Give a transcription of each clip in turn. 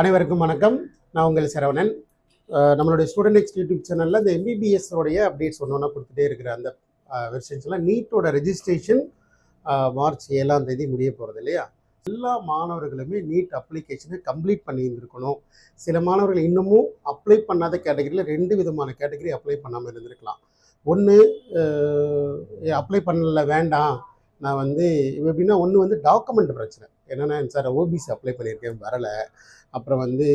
அனைவருக்கும் வணக்கம். நான் உங்கள் சரவணன். நம்மளுடைய ஸ்டூடெண்ட் எக்ஸ் யூடியூப் சேனலில் இந்த எம்பிபிஎஸ் உடைய அப்டேட்ஸ் ஒன்று கொடுத்துட்டே இருக்கிற அந்த வெர்ஷன்ஸ்லாம் நீட்டோட ரெஜிஸ்ட்ரேஷன் மார்ச் 7ஆம் தேதி முடிய போகிறது இல்லையா? எல்லா மாணவர்களுமே நீட் அப்ளிகேஷனை கம்ப்ளீட் பண்ணியிருந்துருக்கணும். சில மாணவர்கள் இன்னமும் அப்ளை பண்ணாத கேட்டகரியில் 2 விதமான கேட்டகரி அப்ளை பண்ணாமல் இருந்திருக்கலாம். ஒன்று, அப்ளை பண்ணல வேண்டாம், நான் வந்து எப்படின்னா, ஒன்று வந்து டாக்குமெண்ட் பிரச்சனை. என்னென்னா, சார் ஓபிசி அப்ளை பண்ணியிருக்கேன் வரலை, அப்புறம் வந்து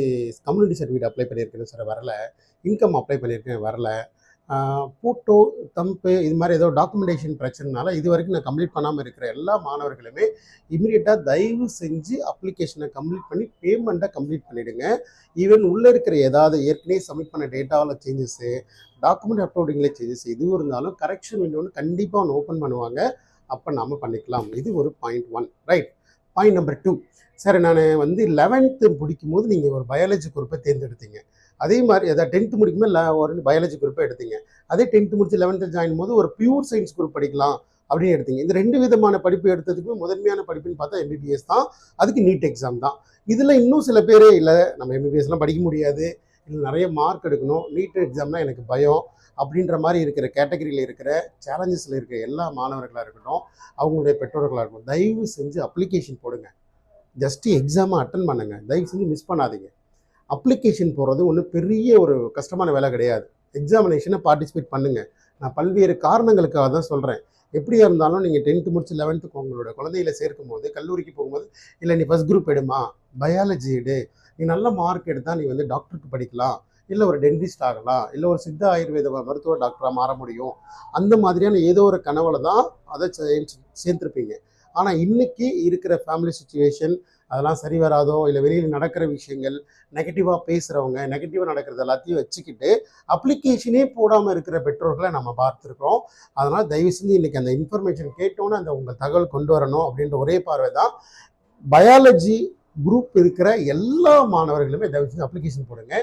கம்யூனிட்டி சர்டிஃபிகேட் அப்ளை பண்ணியிருக்கேன் சார் வரலை, இன்கம் அப்ளை பண்ணியிருக்கேன் வரலை, ஃபோட்டோ தம்பு இது மாதிரி ஏதோ டாக்குமெண்டேஷன் பிரச்சனைனால இது வரைக்கும் நான் கம்ப்ளீட் பண்ணாமல் இருக்கிற எல்லா மாணவர்களுமே இமீடியட்டாக தயவு செஞ்சு அப்ளிகேஷனை கம்ப்ளீட் பண்ணி பேமெண்ட்டை கம்ப்ளீட் பண்ணிவிடுங்க. ஈவன் உள்ளே இருக்கிற ஏதாவது ஏற்கனவே சப்மிட் பண்ண டேட்டாவில் சேஞ்சஸ்ஸு, டாக்குமெண்ட் அப்லோடிங்கில் சேஞ்சஸ் எதுவும் இருந்தாலும் கரெக்ஷன் விண்டோன்னு கண்டிப்பாக ஒன்று ஓப்பன் பண்ணுவாங்க. அப்போ நாம் பண்ணிக்கலாம். இது ஒரு point 1. Right. Point number 2, sir நான் வந்து 11th முடிக்கும் போது நீங்கள் ஒரு பயாலஜி குரூப்பை தேர்ந்தெடுத்தீங்க. அதே மாதிரி எதாவது 10th முடிக்கும்போது ஒரு பயாலஜி குரூப்பை எடுத்தீங்க. அதே 10th முடிச்சு 11th ஜாயின் போது ஒரு பியூர் சயின்ஸ் குரூப் படிக்கலாம் அப்படின்னு எடுத்தீங்க. இந்த 2 விதமான படிப்பு எடுத்ததுக்குமே முதன்மையான படிப்புன்னு பார்த்தா எம்பிபிஎஸ் தான். அதுக்கு நீட் எக்ஸாம் தான். இதில் இன்னும் சில பேர் இல்லை, நம்ம எம்பிபிஎஸ்லாம் படிக்க முடியாது, இல்லை நிறைய மார்க் எடுக்கணும், நீட் எக்ஸாம்னால் எனக்கு பயம் அப்படின்ற மாதிரி இருக்கிற கேட்டகரியில் இருக்கிற சேலஞ்சஸில் இருக்கிற எல்லா மாணவர்களாக இருக்கட்டும், அவங்களுடைய பெற்றோர்களாக இருக்கட்டும், தயவு செஞ்சு அப்ளிகேஷன் போடுங்க. ஜஸ்ட்டு எக்ஸாமை அட்டன் பண்ணுங்க. தயவு செஞ்சு மிஸ் பண்ணாதீங்க. அப்ளிகேஷன் போடுறது ஒன்றும் பெரிய ஒரு கஷ்டமான வேலை கிடையாது. எக்ஸாமினேஷனை பார்ட்டிசிபேட் பண்ணுங்கள். நான் பல்வேறு காரணங்களுக்காக தான் சொல்கிறேன். எப்படியா இருந்தாலும் நீங்கள் 10th முடிச்சு 11th உங்களோட குழந்தைகளை சேர்க்கும் போது, கல்லூரிக்கு போகும்போது, இல்லை நீ ஃபஸ்ட் குரூப் எடுமா, பயாலஜி எடு, நீ நல்ல மார்க் எடுத்தால் நீ வந்து டாக்டருக்கு படிக்கலாம், இல்லை ஒரு டென்டிஸ்ட் ஆகலாம், இல்லை ஒரு சித்த ஆயுர்வேத மருத்துவ டாக்டராக மாற முடியும், அந்த மாதிரியான ஏதோ ஒரு கனவுல தான் அதை சேர்த்துருப்பீங்க. ஆனால் இன்றைக்கி இருக்கிற ஃபேமிலி சுச்சுவேஷன் அதெல்லாம் சரி வராதோ, இல்லை வெளியில் நடக்கிற விஷயங்கள், நெகட்டிவாக பேசுகிறவங்க, நெகட்டிவாக நடக்கிறது எல்லாத்தையும் வச்சுக்கிட்டு அப்ளிகேஷனே போடாமல் இருக்கிற பெற்றோர்களை நம்ம பார்த்துருக்குறோம். அதனால் தயவு செஞ்சு இன்றைக்கி அந்த இன்ஃபர்மேஷன் கேட்டோன்னே அந்த உங்கள் தகவல் கொண்டு வரணும் அப்படின்ற ஒரே பார்வை தான். பயாலஜி குரூப் இருக்கிற எல்லா மாணவர்களுமே தயவு செஞ்சு அப்ளிகேஷன் போடுங்க.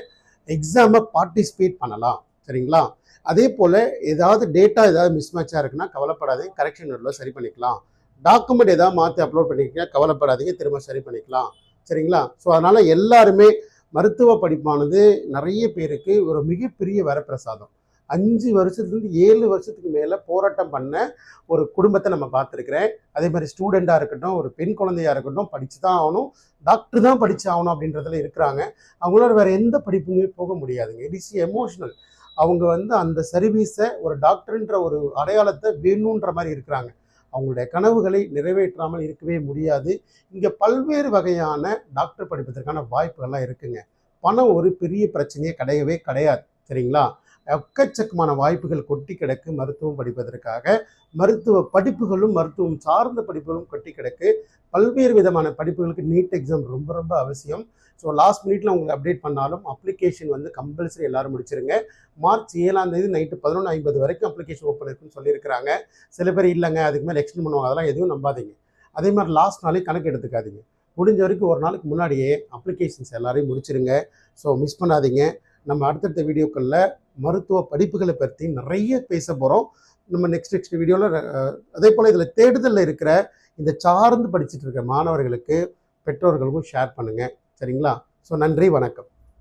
எக்ஸாமை பார்ட்டிசிபேட் பண்ணலாம். சரிங்களா? அதே போல் ஏதாவது டேட்டா ஏதாவது மிஸ்மேட்சாக இருக்குன்னா கவலைப்படாதீங்க, கரெக்ஷன் நோட்டில் சரி பண்ணிக்கலாம். டாக்குமெண்ட் ஏதாவது மாற்றி அப்லோட் பண்ணிக்கிங்க, கவலைப்படாதீங்க, திரும்ப சரி பண்ணிக்கலாம். சரிங்களா? ஸோ அதனால் எல்லாருமே மருத்துவ படிப்பானது நிறைய பேருக்கு ஒரு மிகப்பெரிய வரப்பிரசாதம். 5 வருஷத்துலேருந்து 7 வருஷத்துக்கு மேலே போராட்டம் பண்ண ஒரு குடும்பத்தை நம்ம பார்த்துருக்குறேன். அதே மாதிரி ஸ்டூடெண்ட்டாக இருக்கட்டும், ஒரு பெண் குழந்தையாக இருக்கட்டும், படித்து தான் ஆகணும், டாக்டர் தான் படித்து ஆகணும் அப்படின்றதுல இருக்கிறாங்க. அவங்களால வேறு எந்த படிப்புமே போக முடியாதுங்க. It is emotional. அவங்க வந்து அந்த சர்வீஸை, ஒரு டாக்டர்ன்ற ஒரு அடையாளத்தை வேணுன்ற மாதிரி இருக்கிறாங்க. அவங்களுடைய கனவுகளை நிறைவேற்றாமல் இருக்கவே முடியாது. இங்கே பல்வேறு வகையான டாக்டர் படிப்பதற்கான வாய்ப்புகள்லாம் இருக்குங்க. பணம் ஒரு பெரிய பிரச்சனையே கிடையவே கிடையாது. சரிங்களா? எக்கச்சக்கமான வாய்ப்புகள் கொட்டி கிடக்கு. மருத்துவம் படிப்பதற்காக மருத்துவ படிப்புகளும் மருத்துவம் சார்ந்த படிப்புகளும் கொட்டி கிடக்கு. பல்வேறு விதமான படிப்புகளுக்கு நீட் எக்ஸாம் ரொம்ப ரொம்ப அவசியம். ஸோ லாஸ்ட் மினிட்ல உங்களுக்கு அப்டேட் பண்ணாலும் அப்ளிகேஷன் வந்து கம்பல்சரி எல்லாரும் முடிச்சிருங்க. மார்ச் 7ஆம் தேதி நைட்டு 11:50 வரைக்கும் அப்ளிகேஷன் ஓப்பன் இருக்குன்னு சொல்லியிருக்கிறாங்க. சில பேர் இல்லைங்க அதுக்கு மேலே எக்ஸ்டெண்ட் பண்ணுவாங்க, அதெல்லாம் எதுவும் நம்பாதீங்க. அதே மாதிரி லாஸ்ட் நாளே கணக்கு எடுத்துக்காதீங்க. முடிஞ்ச வரைக்கும் ஒரு நாளுக்கு முன்னாடியே அப்ளிகேஷன்ஸ் எல்லாரையும் முடிச்சிருங்க. ஸோ மிஸ் பண்ணாதீங்க. நம்ம அடுத்தடுத்த வீடியோக்களில் மருத்துவ படிப்புகளை பற்றி நிறைய பேச போகிறோம். நம்ம நெக்ஸ்ட் வீடியோவில் அதே போல் இதில் தேடுதலில் இருக்கிற இந்த சார்ந்து படிச்சுட்டு இருக்க மாணவர்களுக்கு பெற்றோர்களுக்கும் ஷேர் பண்ணுங்கள். சரிங்களா? ஸோ நன்றி, வணக்கம்.